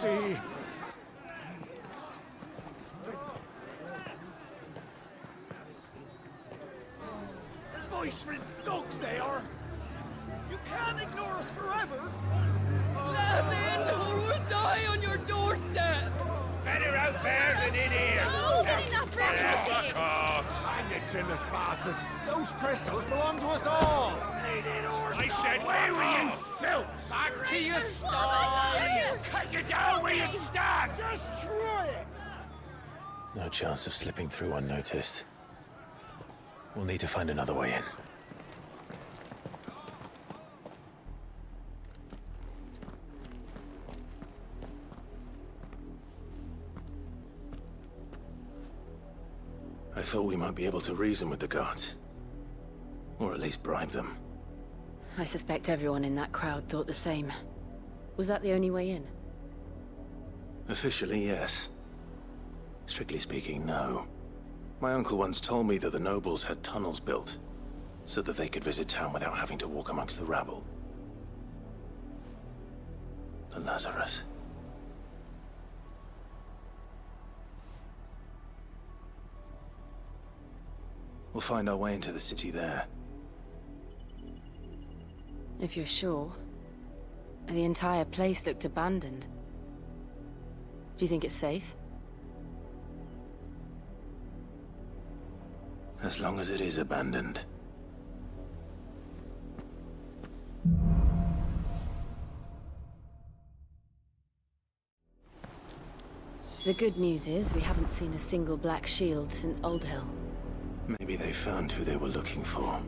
mercy! Voice-rinsed dogs they are! You can't ignore us forever! Let us in, or we'll die on your doorstep! Better out there than in here! Oh, get enough for everything! Hang it, chinless bastards! Those crystals belong to us all! I said, where were you, filth? Back to your sties! Cut you down where you stand! Just try it! No chance of slipping through unnoticed. We'll need to find another way in. I thought we might be able to reason with the guards. Or at least bribe them. I suspect everyone in that crowd thought the same. Was that the only way in? Officially, yes. Strictly speaking, no. My uncle once told me that the nobles had tunnels built, so that they could visit town without having to walk amongst the rabble. The Lazarus. We'll find our way into the city there. If you're sure. The entire place looked abandoned. Do you think it's safe? As long as it is abandoned. The good news is we haven't seen a single black shield since Old Hill. Maybe they found who they were looking for.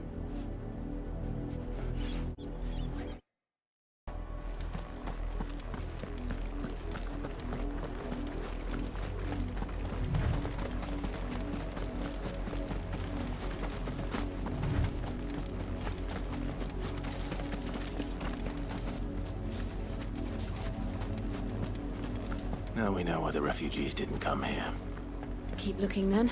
Now we know why the refugees didn't come here. Keep looking then.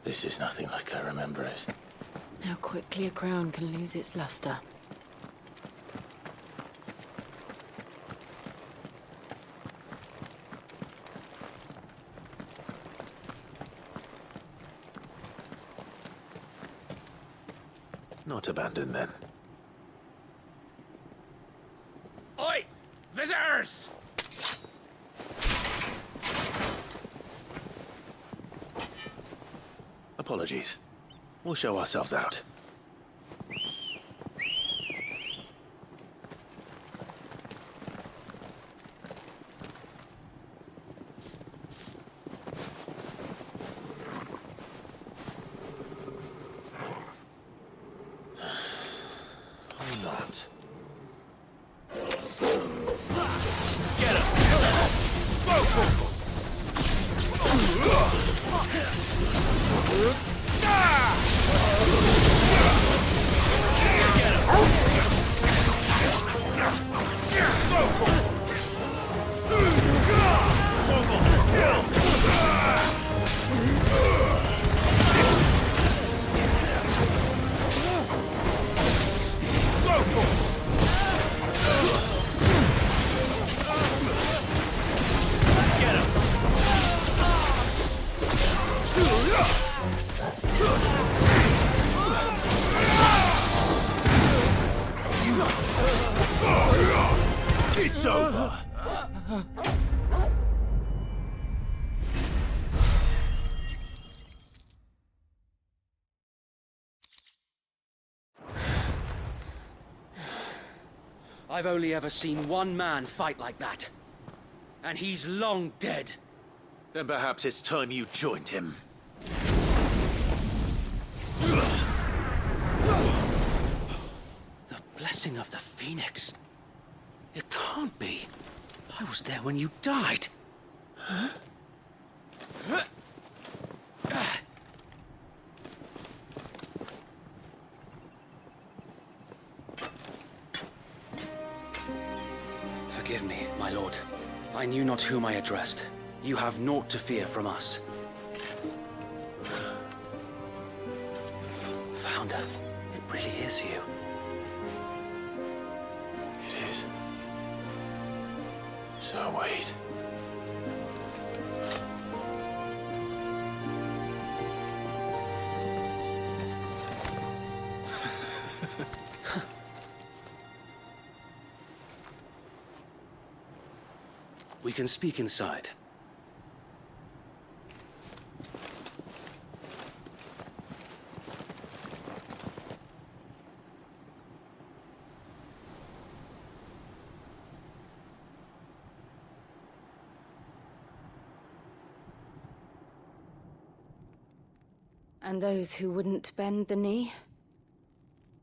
This is nothing like I remember it. How quickly a crown can lose its luster. Not abandoned then. Oi! Visitors! Apologies. We'll show ourselves out. Or not. Get him! It's over! I've only ever seen one man fight like that. And he's long dead. Then perhaps it's time you joined him. The blessing of the Phoenix. It can't be. I was there when you died. Forgive me, my lord. I knew not whom I addressed. You have naught to fear from us. Founder, it really is you. It is. So wait. We can speak inside. And those who wouldn't bend the knee?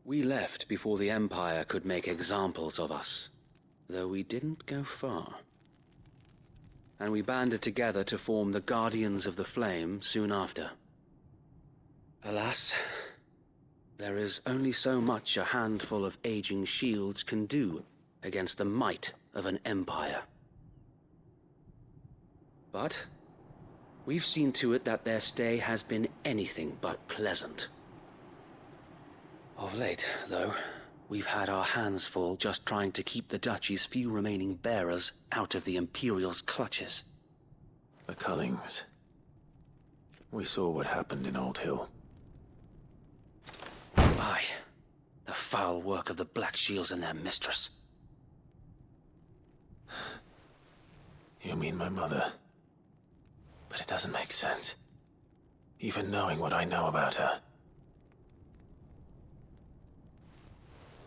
We left before the Empire could make examples of us, though we didn't go far. And we banded together to form the Guardians of the Flame soon after. Alas, there is only so much a handful of aging shields can do against the might of an empire. But we've seen to it that their stay has been anything but pleasant. Of late, though, we've had our hands full just trying to keep the Duchy's few remaining bearers out of the Imperial's clutches. The Cullings. We saw what happened in Old Hill. Aye, the foul work of the Black Shields and their mistress. You mean my mother? But it doesn't make sense. Even knowing what I know about her.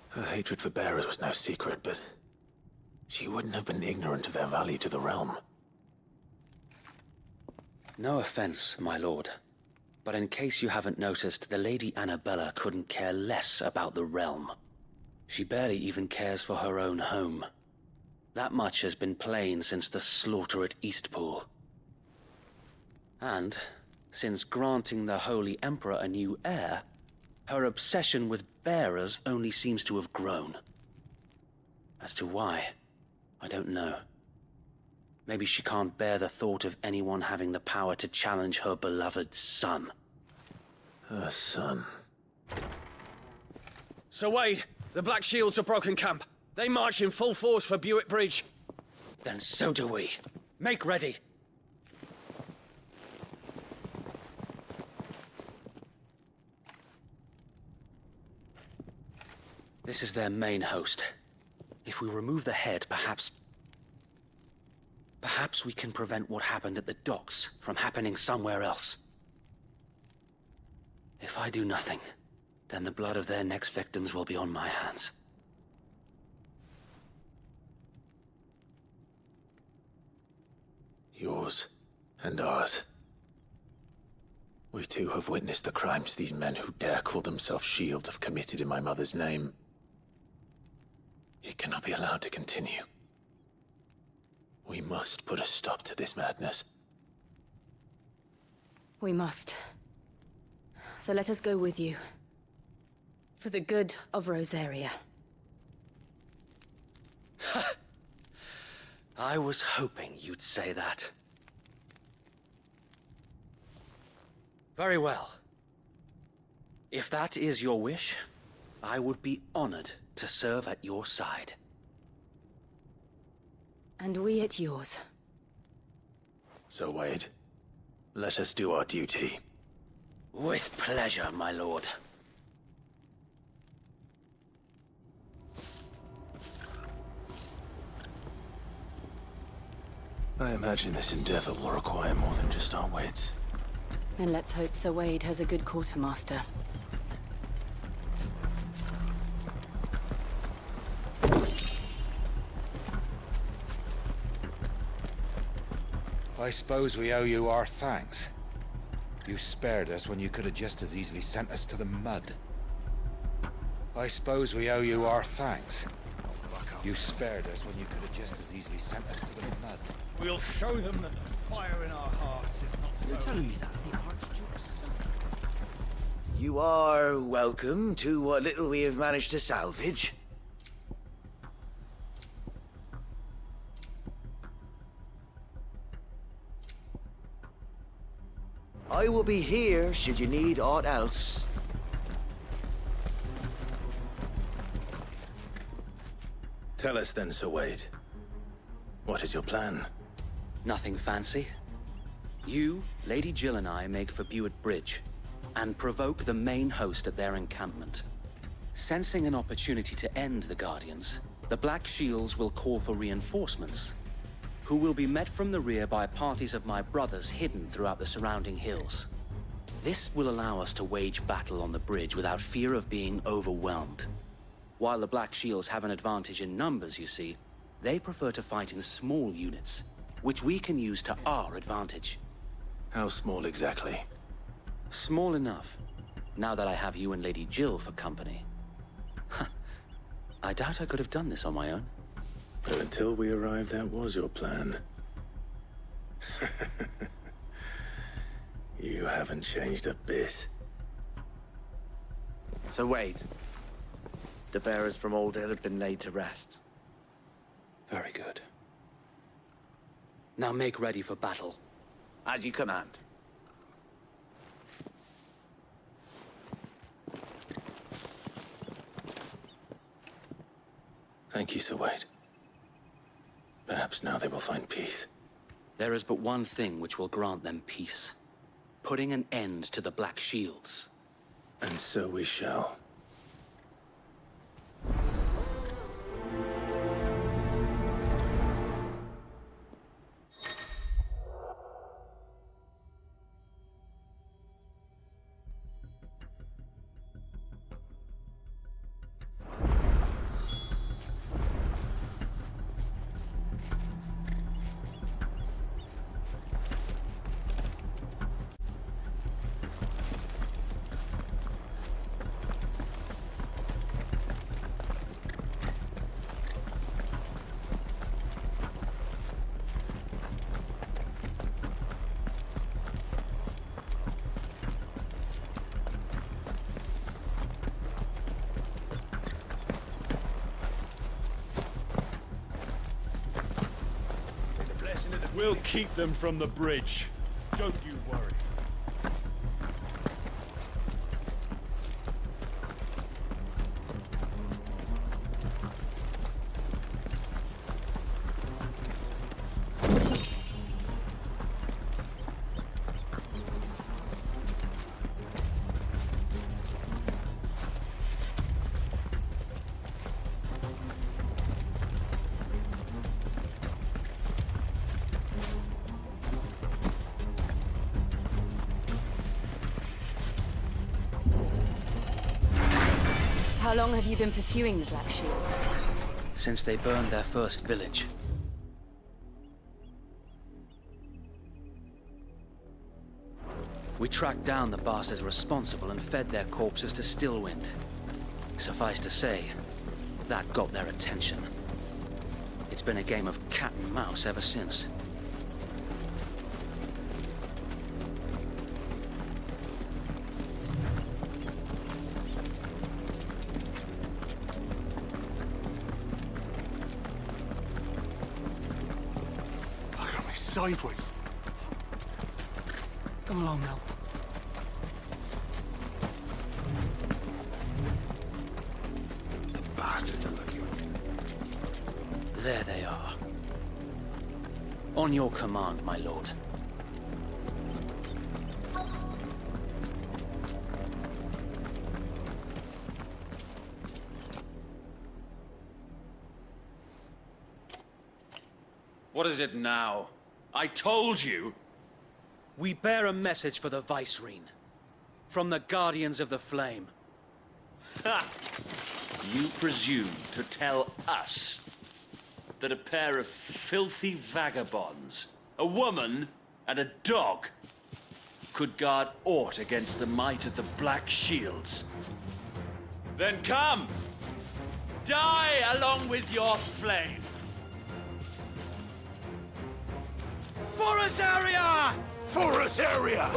Her hatred for bearers was no secret, but she wouldn't have been ignorant of their value to the realm. No offense, my lord, but in case you haven't noticed, the Lady Annabella couldn't care less about the realm. She barely even cares for her own home. That much has been plain since the slaughter at Eastpool. And, since granting the Holy Emperor a new heir, her obsession with bearers only seems to have grown. As to why, I don't know. Maybe she can't bear the thought of anyone having the power to challenge her beloved son. Her son. Sir Wade, the Black Shields have broken camp. They march in full force for Buick Bridge. Then so do we. Make ready. This is their main host. If we remove the head, perhaps we can prevent what happened at the docks from happening somewhere else. If I do nothing, then the blood of their next victims will be on my hands. Yours and ours. We too have witnessed the crimes these men who dare call themselves Shields have committed in my mother's name. It cannot be allowed to continue. We must put a stop to this madness. We must. So let us go with you. For the good of Rosaria. I was hoping you'd say that. Very well. If that is your wish, I would be honored to serve at your side. And we at yours. So, Wade, let us do our duty. With pleasure, my lord. I imagine this endeavor will require more than just our wits. Then let's hope Sir Wade has a good quartermaster. I suppose we owe you our thanks. You spared us when you could have just as easily sent us to the mud. I suppose we owe you our thanks. You spared us when you could have just as easily sent us to the mud. We'll show them that the fire in our hearts is not so. You're telling me that's the Archduke's son? You are welcome to what little we have managed to salvage. I will be here should you need aught else. Tell us then, Sir Wade. What is your plan? Nothing fancy. You, Lady Jill and I make for Buett Bridge, and provoke the main host at their encampment. Sensing an opportunity to end the Guardians, the Black Shields will call for reinforcements, who will be met from the rear by parties of my brothers hidden throughout the surrounding hills. This will allow us to wage battle on the bridge without fear of being overwhelmed. While the Black Shields have an advantage in numbers, you see, they prefer to fight in small units, which we can use to our advantage. How small exactly? Small enough, now that I have you and Lady Jill for company. I doubt I could have done this on my own. But until we arrived, that was your plan. You haven't changed a bit. So Wade, the bearers from Old Hill have been laid to rest. Very good. Now make ready for battle. As you command. Thank you, Sir Wade. Perhaps now they will find peace. There is but one thing which will grant them peace. Putting an end to the Black Shields. And so we shall. We'll keep them from the bridge. Don't you worry. How long have you been pursuing the Black Shields? Since they burned their first village. We tracked down the bastards responsible and fed their corpses to Stillwind. Suffice to say, that got their attention. It's been a game of cat and mouse ever since. Sideways. Come along now. The bastards are looking. There they are. On your command, my lord. What is it now? I told you! We bear a message for the Vicereine. From the Guardians of the Flame. Ha! You presume to tell us that a pair of filthy vagabonds, a woman and a dog, could guard aught against the might of the Black Shields? Then come! Die along with your flame! For Azaria! For Azaria!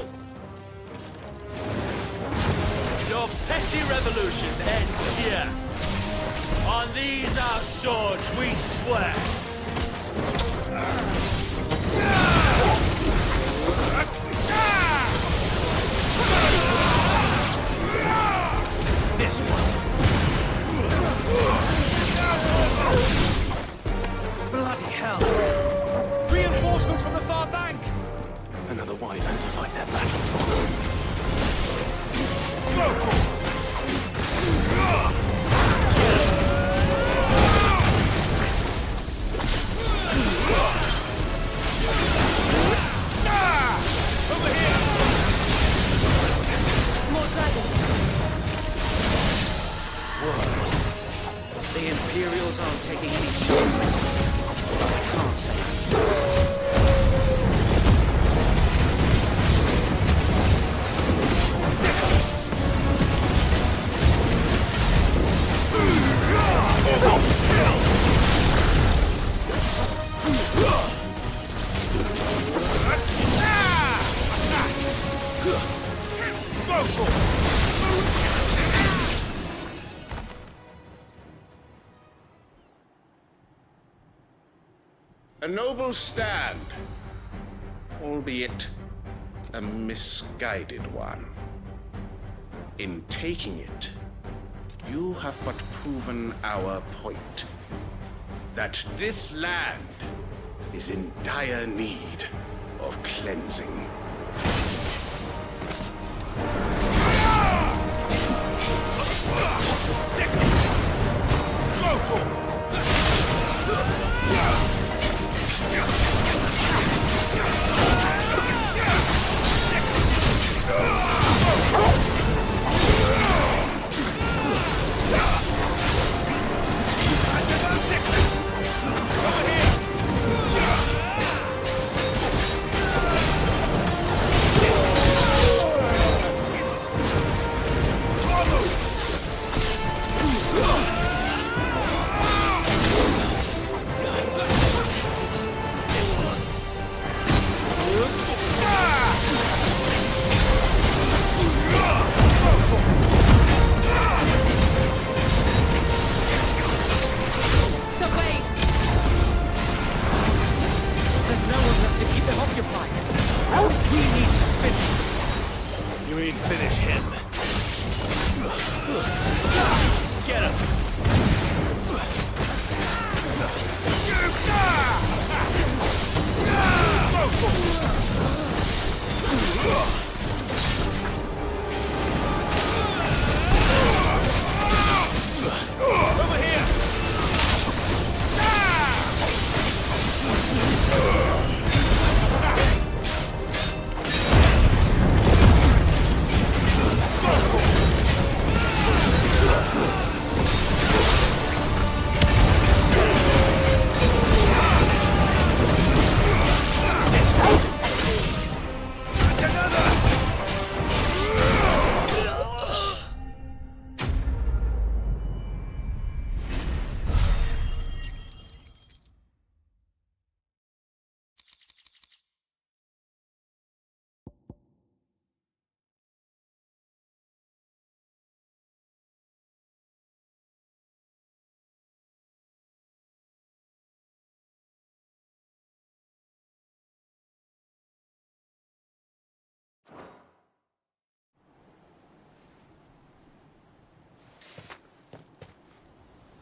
Your petty revolution ends here. On these our swords we swear. this one. Bloody hell! Reinforcements from the far bank! Another wyvern to fight that battle for. Over here! More dragons. Worms. The Imperials aren't taking any chances. But I can't say. A noble stand, albeit a misguided one. In taking it, you have but proven our point, that this land is in dire need of cleansing.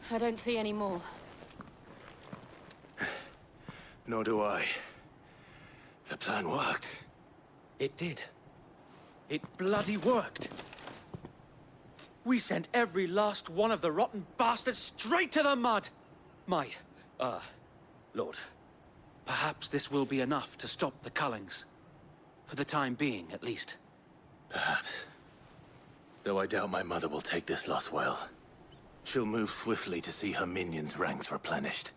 I don't see any more. Nor do I. The plan worked. It did. It bloody worked. We sent every last one of the rotten bastards straight to the mud! My, Lord, perhaps this will be enough to stop the Cullings. For the time being, at least. Perhaps. Though I doubt my mother will take this loss well. She'll move swiftly to see her minions' ranks replenished.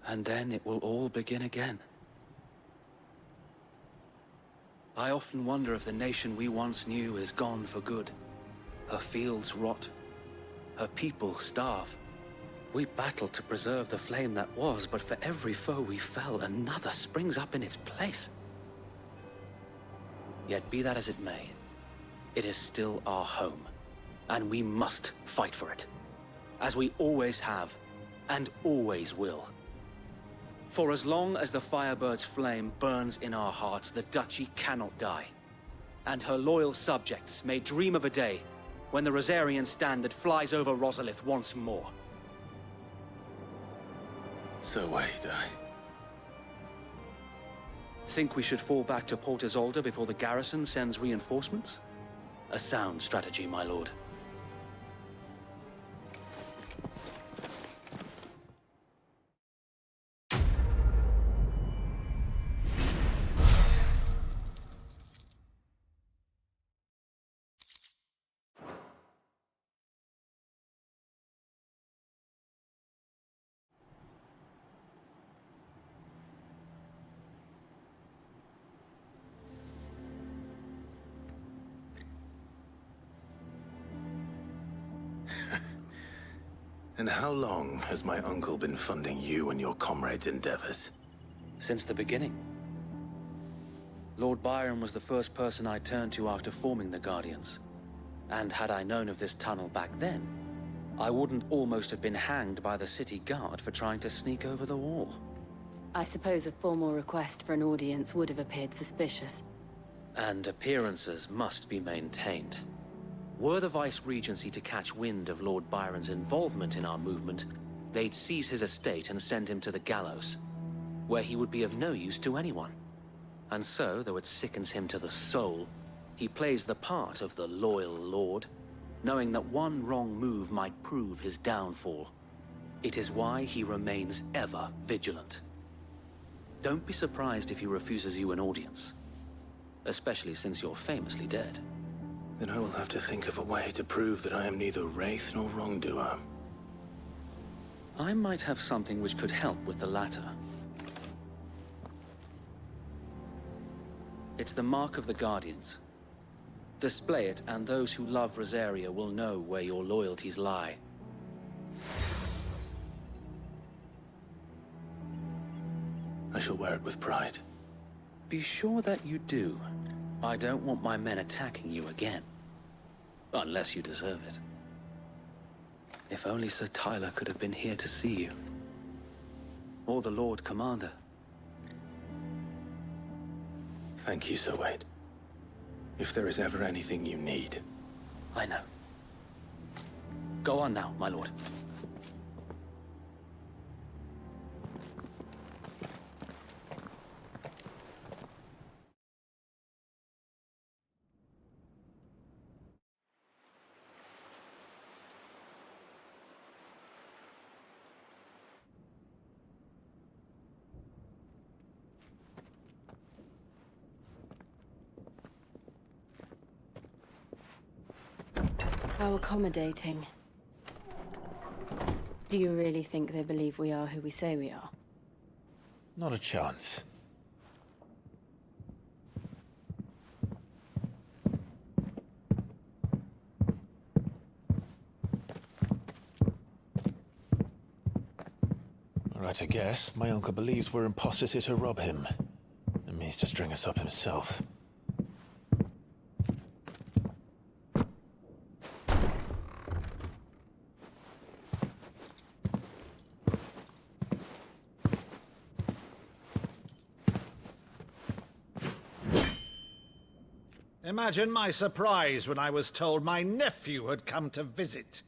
And then it will all begin again. I often wonder if the nation we once knew is gone for good. Her fields rot. Her people starve. We battled to preserve the flame that was, but for every foe we fell, another springs up in its place. Yet be that as it may, it is still our home, and we must fight for it. As we always have, and always will. For as long as the Firebird's flame burns in our hearts, the Duchy cannot die. And her loyal subjects may dream of a day when the Rosarian standard flies over Rosalith once more. So wait, Think we should fall back to Port Isolde before the garrison sends reinforcements? A sound strategy, my lord. And how long has my uncle been funding you and your comrades' endeavors? Since the beginning. Lord Byron was the first person I turned to after forming the Guardians. And had I known of this tunnel back then, I wouldn't almost have been hanged by the city guard for trying to sneak over the wall. I suppose a formal request for an audience would have appeared suspicious. And appearances must be maintained. Were the Vice-Regency to catch wind of Lord Byron's involvement in our movement, they'd seize his estate and send him to the gallows, where he would be of no use to anyone. And so, though it sickens him to the soul, he plays the part of the loyal lord, knowing that one wrong move might prove his downfall. It is why he remains ever vigilant. Don't be surprised if he refuses you an audience, especially since you're famously dead. Then I will have to think of a way to prove that I am neither wraith nor wrongdoer. I might have something which could help with the latter. It's the Mark of the Guardians. Display it, and those who love Rosaria will know where your loyalties lie. I shall wear it with pride. Be sure that you do. I don't want my men attacking you again. Unless you deserve it. If only Sir Tyler could have been here to see you. Or the Lord Commander. Thank you, Sir Wade. If there is ever anything you need. I know. Go on now, my lord. How accommodating. Do you really think they believe we are who we say we are? Not a chance. Right, I guess. My uncle believes we're imposters here to rob him. And means to string us up himself. Imagine my surprise when I was told my nephew had come to visit.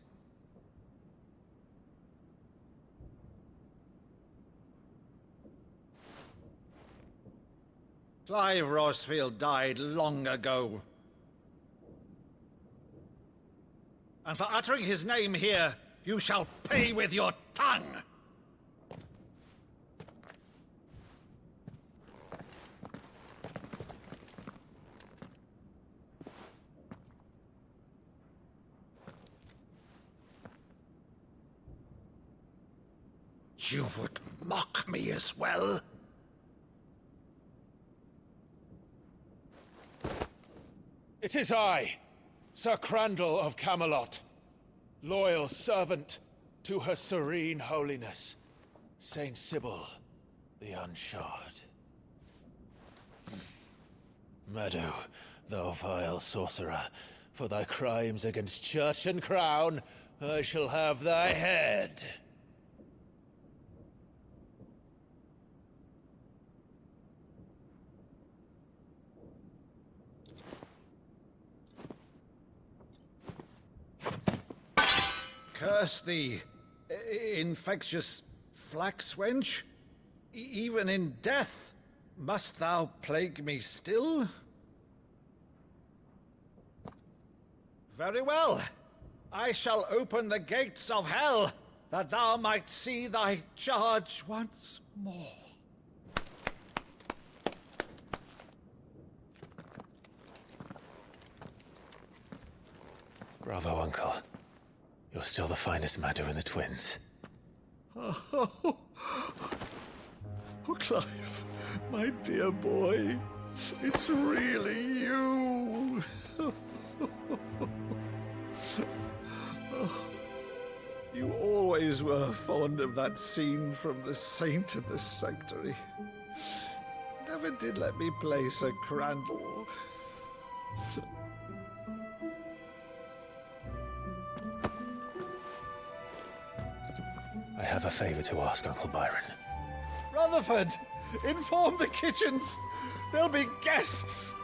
Clive Rosfield died long ago. And for uttering his name here, you shall pay with your tongue! You would mock me as well? It is I, Sir Crandall of Camelot, loyal servant to Her Serene Holiness, Saint Sybil the Unshod. Meadow, thou vile sorcerer, for thy crimes against church and crown, I shall have thy head. Curse thee, infectious flax wench. Even in death, must thou plague me still? Very well. I shall open the gates of hell, that thou might see thy charge once more. Bravo, Uncle. You're still the finest Maddo in the twins. Oh, Clive, my dear boy, it's really you. You always were fond of that scene from The Saint and the Sanctuary. Never did let me play Sir Crandall. I have a favor to ask, Uncle Byron. Rutherford, inform the kitchens. There'll be guests.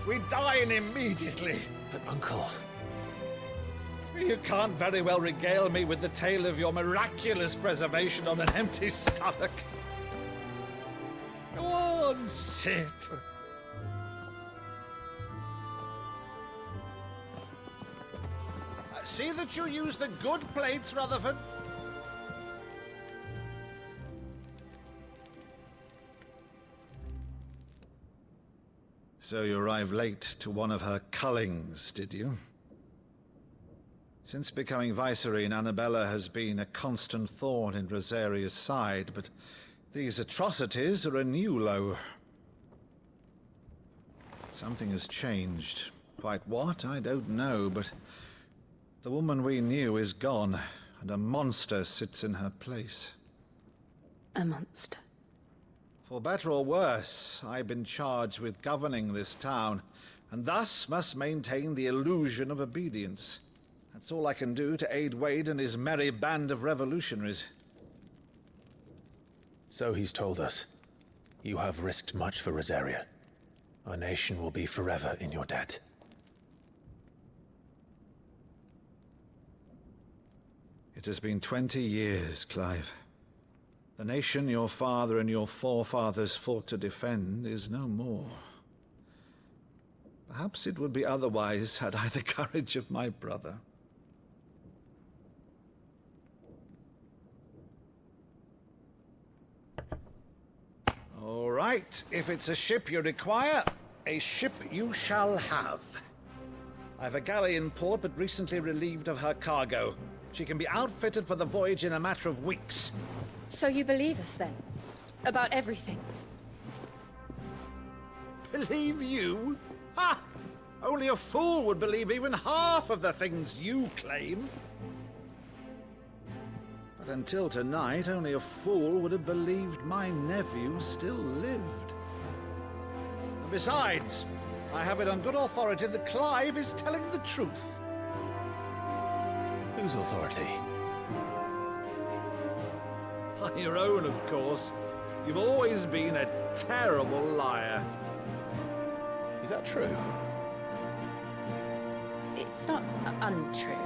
We dine immediately. But, Uncle... You can't very well regale me with the tale of your miraculous preservation on an empty stomach. Go on, sit. See that you use the good plates, Rutherford. So you arrived late to one of her cullings, did you? Since becoming Vicereine, Annabella has been a constant thorn in Rosaria's side, but these atrocities are a new low. Something has changed. Quite what, I don't know, but the woman we knew is gone, and a monster sits in her place. A monster? For better or worse, I've been charged with governing this town, and thus must maintain the illusion of obedience. That's all I can do to aid Wade and his merry band of revolutionaries. So he's told us. You have risked much for Rosaria. Our nation will be forever in your debt. It has been 20 years, Clive. The nation your father and your forefathers fought to defend is no more. Perhaps it would be otherwise had I the courage of my brother. All right, if it's a ship you require, a ship you shall have. I've a galley in port, but recently relieved of her cargo. She can be outfitted for the voyage in a matter of weeks. So you believe us then? About everything? Believe you? Ha! Only a fool would believe even half of the things you claim. But until tonight, only a fool would have believed my nephew still lived. And besides, I have it on good authority that Clive is telling the truth. Whose authority? Your own, of course. You've always been a terrible liar. Is that true? It's not untrue.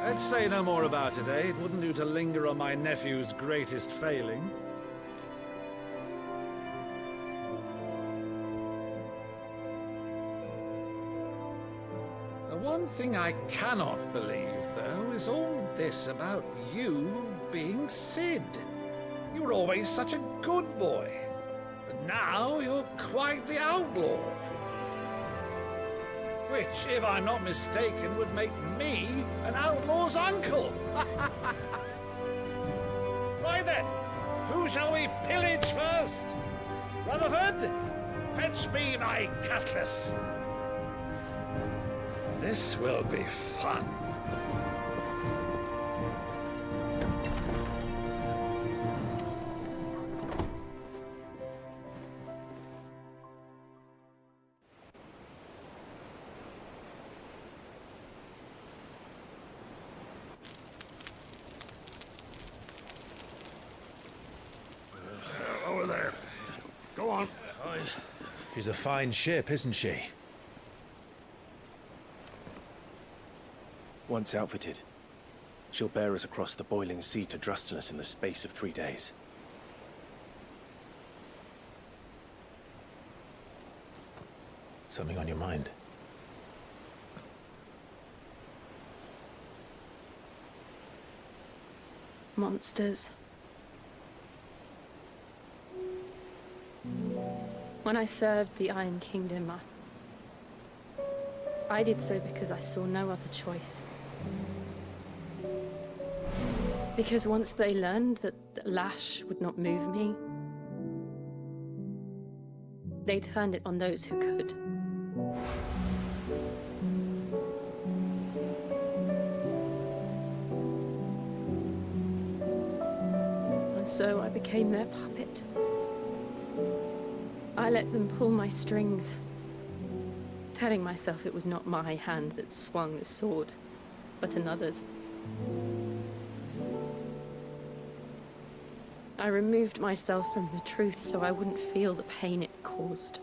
Let's say no more about it, eh? It wouldn't do to linger on my nephew's greatest failing. The one thing I cannot believe, though, is all this about you being Cid. You were always such a good boy, but now you're quite the outlaw. Which, if I'm not mistaken, would make me an outlaw's uncle. Right then, who shall we pillage first? Rutherford, fetch me my cutlass. This will be fun. Over there. Go on. She's a fine ship, isn't she? Once outfitted, She'll bear us across the boiling sea to Drustenus in the space of 3 days. Something on your mind? Monsters. When I served the Iron Kingdom, I did so because I saw no other choice. Because once they learned that the lash would not move me, they turned it on those who could. And so I became their puppet. I let them pull my strings, telling myself it was not my hand that swung the sword, but another's. I removed myself from the truth so I wouldn't feel the pain it caused.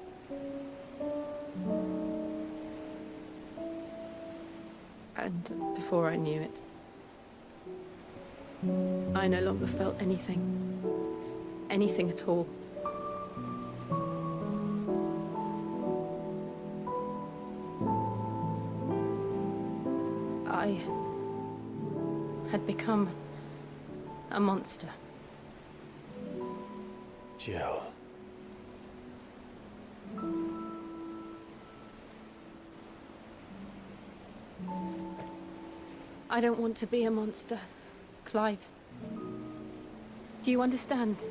And before I knew it, I no longer felt anything. Anything at all. I had become a monster. Jill. I don't want to be a monster, Clive. Do you understand?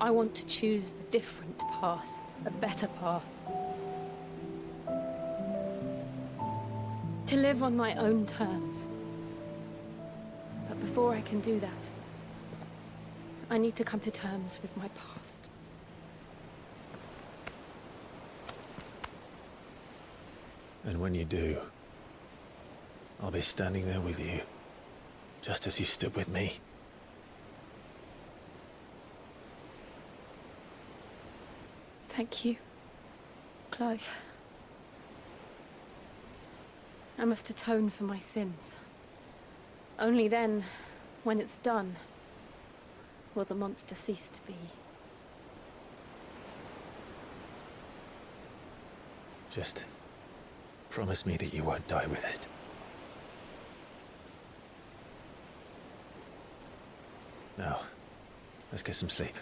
I want to choose a different path, a better path. To live on my own terms. But before I can do that, I need to come to terms with my past. And when you do, I'll be standing there with you, just as you stood with me. Thank you, Clive. I must atone for my sins. Only then, when it's done, will the monster cease to be. Just promise me that you won't die with it. Now, let's get some sleep.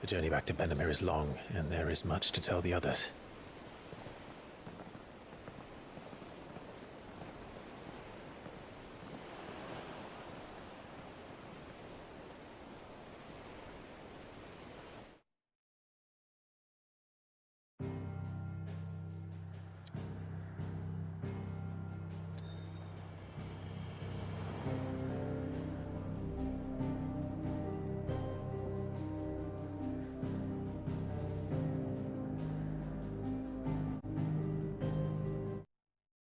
The journey back to Benamir is long, and there is much to tell the others.